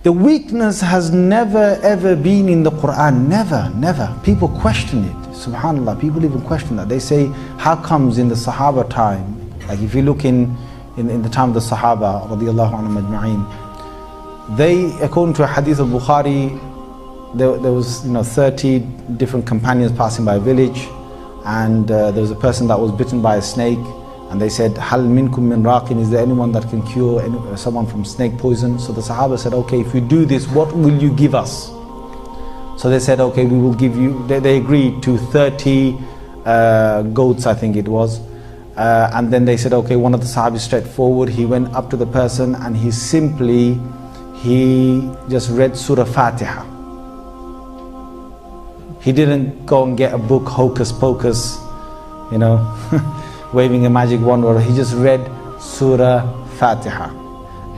The weakness has never ever been in the Quran. Never, never. People question it. Subhanallah, people even question that. They say, how comes in the Sahaba time, like if you look in the time of the Sahaba, radiallahu anhum ajma'in, they, according to a hadith of Bukhari, there was 30 different companions passing by a village, and there was a person that was bitten by a snake, and they said, Hal minkum min raqin, is there anyone that can cure someone from snake poison? So the Sahaba said, okay, if you do this, what will you give us? So they said, okay, we will give you, they agreed to 30 goats, I think it was. And then they said, okay, one of the Sahabis straight forward, he went up to the person and he just read Surah FATIHA. He didn't go and get a book, hocus pocus, waving a magic wand, or he just read Surah FATIHA.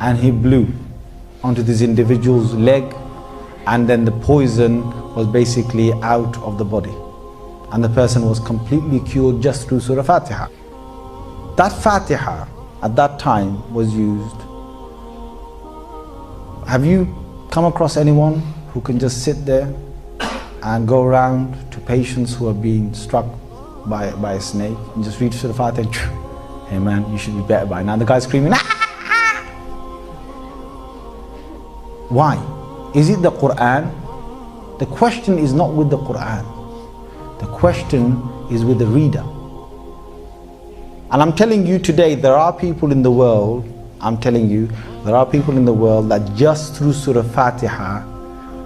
And he blew onto this individual's leg, and then the poison was basically out of the body. And the person was completely cured just through Surah FATIHA. That FATIHA at that time was used. Have you come across anyone who can just sit there and go around to patients who are being struck by a snake and just read Surah FATIHA? Hey man, you should be better by now. The guy's screaming, ah! Why? Is it the Quran? The question is not with the Quran. The question is with the reader. And I'm telling you today, there are people in the world, that just through Surah FATIHA,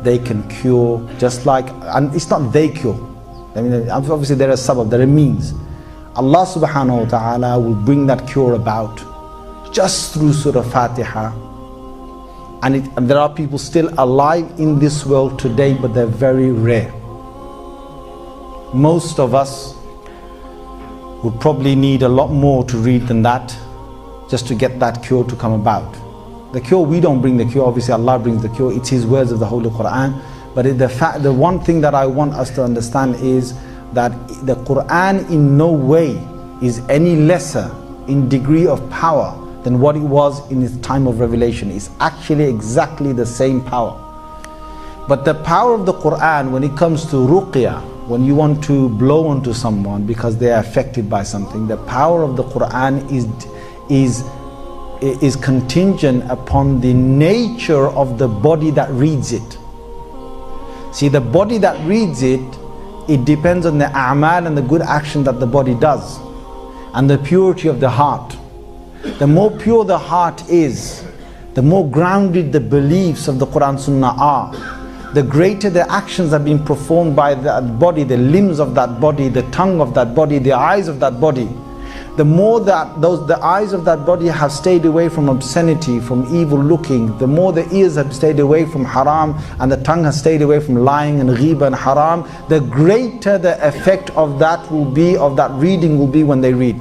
they can cure, just like, and it's not they cure. I mean, obviously there are sabab, there are means. Allah subhanahu wa ta'ala will bring that cure about just through Surah FATIHA. And there are people still alive in this world today, but they're very rare. Most of us would probably need a lot more to read than that, just to get that cure to come about. The cure, we don't bring the cure, obviously Allah brings the cure, it's His words of the Holy Quran. But the one thing that I want us to understand is that the Quran in no way is any lesser in degree of power than what it was in its time of revelation. It's actually exactly the same power. But the power of the Quran, when it comes to ruqya, when you want to blow onto someone because they are affected by something, the power of the Quran is contingent upon the nature of the body that reads it. See, the body that reads it, it depends on the a'mal and the good action that the body does, and the purity of the heart. The more pure the heart is, the more grounded the beliefs of the Quran Sunnah are, the greater the actions are being performed by that body, the limbs of that body, the tongue of that body, the eyes of that body. The more that the eyes of that body have stayed away from obscenity, from evil looking, the more the ears have stayed away from haram, and the tongue has stayed away from lying and ghiba and haram, the greater the effect of that will be, of that reading will be when they read.